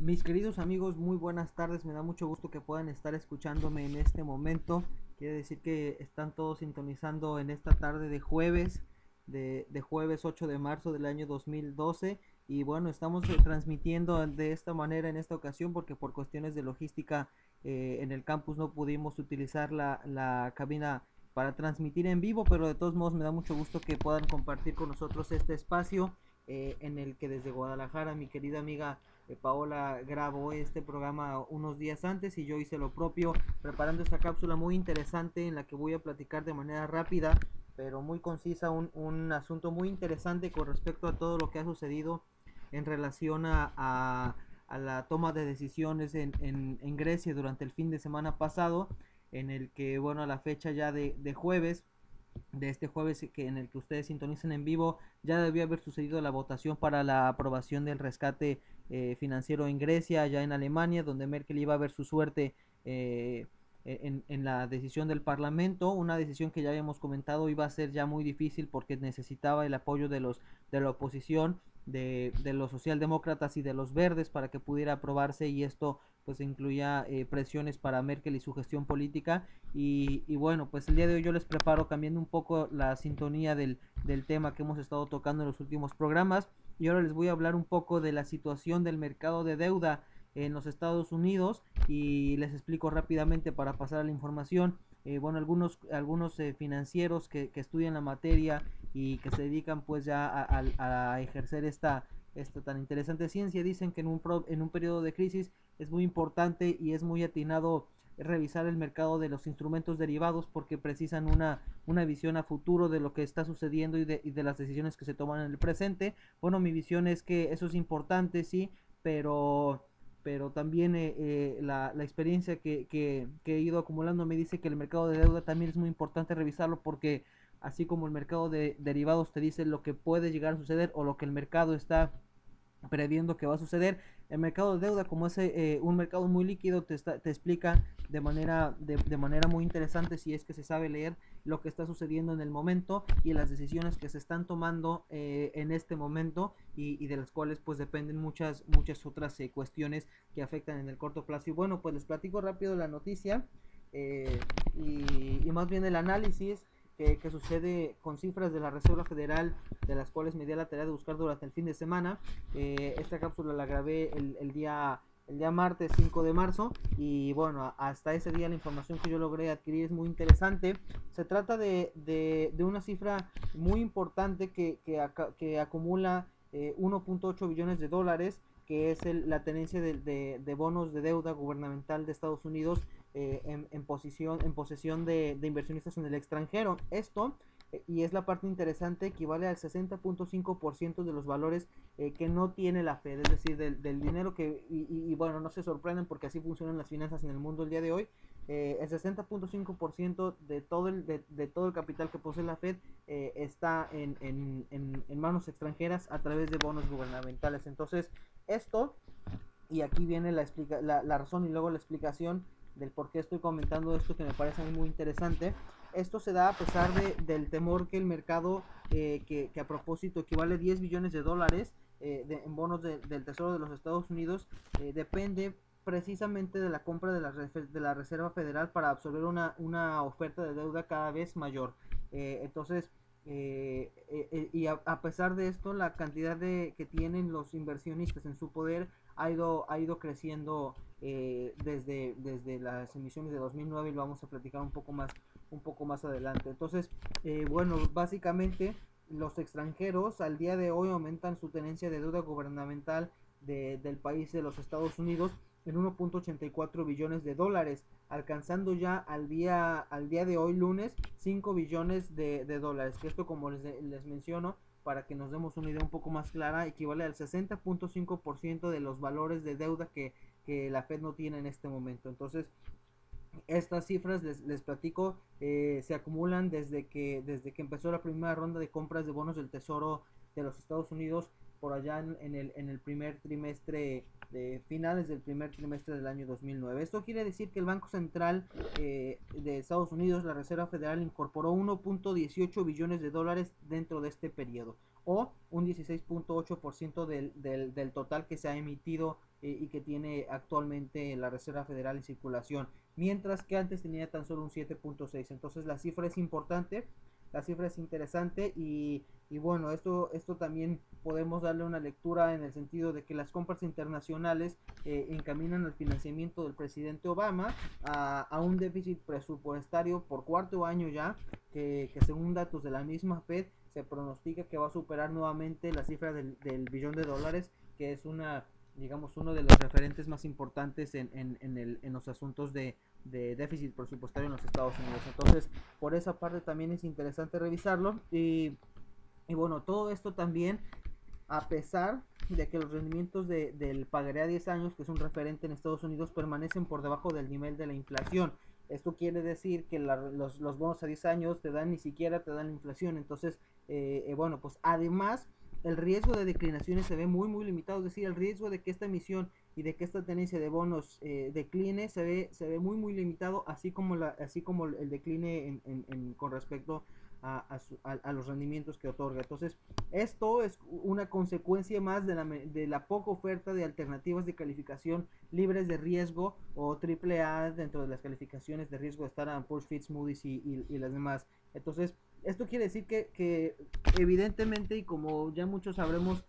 Mis queridos amigos, muy buenas tardes. Me da mucho gusto que puedan estar escuchándome en este momento. Quiere decir que están todos sintonizando en esta tarde de jueves, de jueves 8 de marzo del año 2012. Y bueno, estamos transmitiendo de esta manera en esta ocasión porque por cuestiones de logística en el campus no pudimos utilizar la cabina para transmitir en vivo, pero de todos modos me da mucho gusto que puedan compartir con nosotros este espacio en el que desde Guadalajara mi querida amiga Paola grabó este programa unos días antes y yo hice lo propio preparando esta cápsula muy interesante en la que voy a platicar de manera rápida pero muy concisa un asunto muy interesante con respecto a todo lo que ha sucedido en relación a la toma de decisiones en Grecia durante el fin de semana pasado, en el que, bueno, a la fecha ya de jueves, de este jueves que en el que ustedes sintonicen en vivo, ya debió haber sucedido la votación para la aprobación del rescate financiero en Grecia, ya en Alemania, donde Merkel iba a ver su suerte en la decisión del Parlamento, una decisión que ya habíamos comentado iba a ser ya muy difícil porque necesitaba el apoyo de la oposición, de los socialdemócratas y de los verdes para que pudiera aprobarse, y esto pues incluía presiones para Merkel y su gestión política. Y bueno, pues el día de hoy yo les preparo cambiando un poco la sintonía del tema que hemos estado tocando en los últimos programas, y ahora les voy a hablar un poco de la situación del mercado de deuda en los Estados Unidos, y les explico rápidamente para pasar a la información. Bueno, algunos financieros que estudian la materia y que se dedican pues ya a ejercer esta tan interesante ciencia dicen que en un periodo de crisis es muy importante y es muy atinado revisar el mercado de los instrumentos derivados porque precisan una visión a futuro de lo que está sucediendo y de las decisiones que se toman en el presente. Bueno, mi visión es que eso es importante, sí, pero también la experiencia que he ido acumulando me dice que el mercado de deuda también es muy importante revisarlo porque así como el mercado de derivados te dice lo que puede llegar a suceder o lo que el mercado está previendo que va a suceder, el mercado de deuda, como es un mercado muy líquido, te explica de manera muy interesante, si es que se sabe leer, lo que está sucediendo en el momento y las decisiones que se están tomando en este momento, y de las cuales pues dependen muchas otras cuestiones que afectan en el corto plazo. Y bueno, pues les platico rápido la noticia eh, y más bien el análisis que sucede con cifras de la Reserva Federal, de las cuales me di la tarea de buscar durante el fin de semana. Esta cápsula la grabé el día martes 5 de marzo, y bueno, hasta ese día la información que yo logré adquirir es muy interesante. Se trata de una cifra muy importante que acumula 1.8 billones de dólares, que es la tenencia de bonos de deuda gubernamental de Estados Unidos en posesión de inversionistas en el extranjero. Esto, y es la parte interesante, equivale al 60.5% de los valores que no tiene la Fed, es decir, del dinero y bueno, no se sorprenden porque así funcionan las finanzas en el mundo el día de hoy. El 60.5% de todo el capital que posee la Fed está en manos extranjeras a través de bonos gubernamentales. Entonces, esto, y aquí viene la razón y luego la explicación del por qué estoy comentando esto, que me parece a mí muy interesante. Esto se da a pesar del temor que el mercado, que a propósito equivale a 10 billones de dólares en bonos del Tesoro de los Estados Unidos, depende precisamente de la compra de la Reserva Federal para absorber una oferta de deuda cada vez mayor. Entonces, y a pesar de esto, la cantidad que tienen los inversionistas en su poder ha ido creciendo desde las emisiones de 2009, y lo vamos a platicar un poco más adelante. Entonces, bueno, básicamente los extranjeros al día de hoy aumentan su tenencia de deuda gubernamental del país de los Estados Unidos en 1.84 billones de dólares, alcanzando ya al día de hoy lunes 5 billones de dólares, que esto, como les menciono, para que nos demos una idea un poco más clara, equivale al 60.5% de los valores de deuda que la Fed no tiene en este momento. Entonces, estas cifras les platico, se acumulan desde que empezó la primera ronda de compras de bonos del Tesoro de los Estados Unidos por allá en el primer trimestre, de finales del primer trimestre del año 2009. Esto quiere decir que el Banco Central de Estados Unidos, la Reserva Federal, incorporó 1.18 billones de dólares dentro de este periodo. o un 16.8% del total que se ha emitido y que tiene actualmente la Reserva Federal en circulación, mientras que antes tenía tan solo un 7.6%. Entonces la cifra es importante, la cifra es interesante y bueno, esto también podemos darle una lectura en el sentido de que las compras internacionales encaminan al financiamiento del presidente Obama a un déficit presupuestario por cuarto año ya, que según datos de la misma Fed se pronostica que va a superar nuevamente la cifra del billón de dólares, que es digamos, uno de los referentes más importantes en los asuntos de déficit presupuestario en los Estados Unidos. Entonces, por esa parte también es interesante revisarlo. Y bueno, todo esto también, a pesar de que los rendimientos del pagaré a 10 años, que es un referente en Estados Unidos, permanecen por debajo del nivel de la inflación. Esto quiere decir que los bonos a 10 años ni siquiera te dan la inflación. Entonces, bueno, pues además el riesgo de declinaciones se ve muy limitado, es decir, el riesgo de que esta emisión y de que esta tenencia de bonos decline se ve muy limitado, así como el decline con respecto a los rendimientos que otorga. Entonces, esto es una consecuencia más de la poca oferta de alternativas de calificación libres de riesgo o AAA dentro de las calificaciones de riesgo de Standard & Poor's, Fitch, Moody's y las demás. Entonces, esto quiere decir que evidentemente, y como ya muchos sabremos,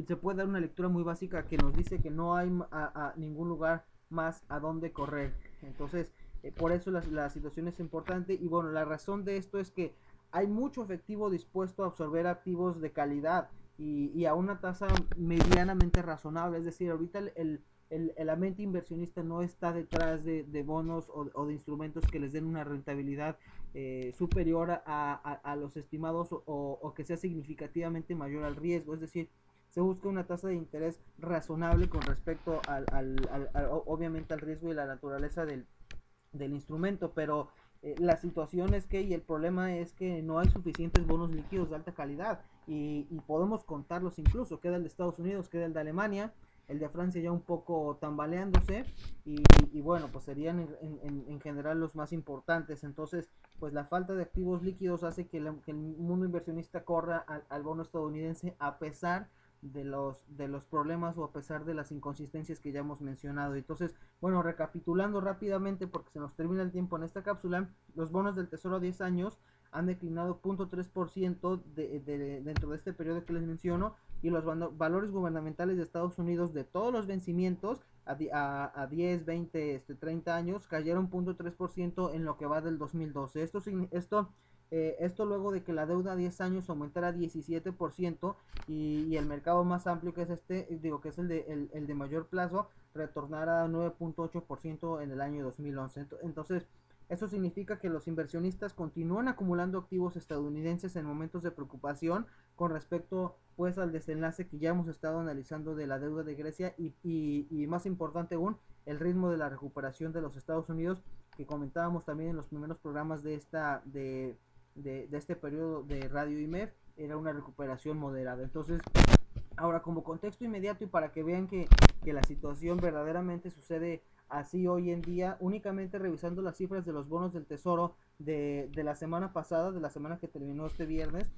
se puede dar una lectura muy básica que nos dice que no hay a ningún lugar más a donde correr. Entonces, por eso la situación es importante. Y bueno, la razón de esto es que hay mucho efectivo dispuesto a absorber activos de calidad y a una tasa medianamente razonable. Es decir, ahorita la mente inversionista no está detrás de bonos o de instrumentos que les den una rentabilidad superior a los estimados o que sea significativamente mayor al riesgo. Es decir, se busca una tasa de interés razonable con respecto obviamente al riesgo y la naturaleza del instrumento, pero la situación es que, y el problema es que no hay suficientes bonos líquidos de alta calidad y podemos contarlos incluso, queda el de Estados Unidos, queda el de Alemania, el de Francia ya un poco tambaleándose y bueno, pues serían en general los más importantes. Entonces, pues la falta de activos líquidos hace que el mundo inversionista corra al bono estadounidense a pesar de los problemas o a pesar de las inconsistencias que ya hemos mencionado. Entonces, bueno, recapitulando rápidamente porque se nos termina el tiempo en esta cápsula, los bonos del Tesoro a 10 años han declinado 0.3% dentro de este periodo que les menciono, y los valores gubernamentales de Estados Unidos de todos los vencimientos a 10, 20, 30 años cayeron 0.3% en lo que va del 2012. Esto luego de que la deuda a 10 años aumentara 17% y el mercado más amplio, que es que es el de mayor plazo, retornara a 9.8% en el año 2011. Entonces, eso significa que los inversionistas continúan acumulando activos estadounidenses en momentos de preocupación con respecto pues al desenlace que ya hemos estado analizando de la deuda de Grecia y más importante aún, el ritmo de la recuperación de los Estados Unidos, que comentábamos también en los primeros programas de este periodo de Radio IMEF, era una recuperación moderada. Entonces, ahora como contexto inmediato y para que vean que la situación verdaderamente sucede así hoy en día, únicamente revisando las cifras de los bonos del Tesoro de la semana pasada, de la semana que terminó este viernes,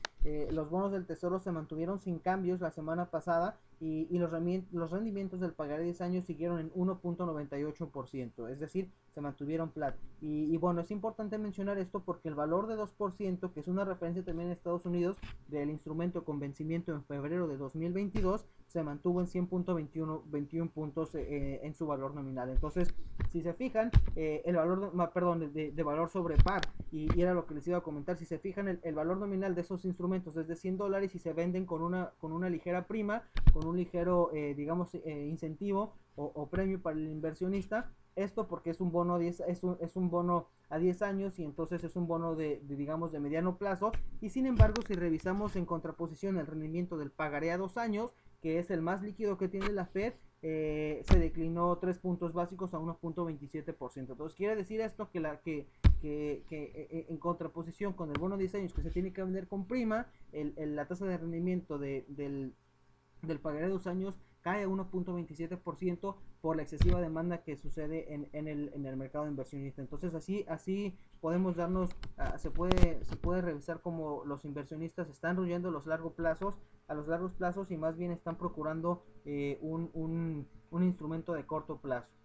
los bonos del Tesoro se mantuvieron sin cambios la semana pasada y los rendimientos del pagaré de 10 años siguieron en 1.98%, es decir, se mantuvieron flat. Y bueno, es importante mencionar esto porque el valor de 2%, que es una referencia también en Estados Unidos del instrumento con vencimiento en febrero de 2022, se mantuvo en 100.21 puntos en su valor nominal. Entonces, si se fijan, el valor, perdón, de valor sobre par, y era lo que les iba a comentar, si se fijan, el valor nominal de esos instrumentos es de $100 y se venden con una ligera prima, con un ligero, digamos, incentivo o premio para el inversionista. Esto porque es un bono es un bono a 10 años y entonces es un bono digamos de mediano plazo, y sin embargo si revisamos en contraposición el rendimiento del pagaré a 2 años, que es el más líquido que tiene la Fed, se declinó 3 puntos básicos a 1.27%. Entonces quiere decir esto que en contraposición con el bono de 10 años que se tiene que vender con prima, la tasa de rendimiento del pagaré de 2 años cae a 1.27% por la excesiva demanda que sucede en el mercado inversionista. Entonces así podemos darnos, se puede revisar cómo los inversionistas están huyendo a los largos plazos y más bien están procurando un instrumento de corto plazo.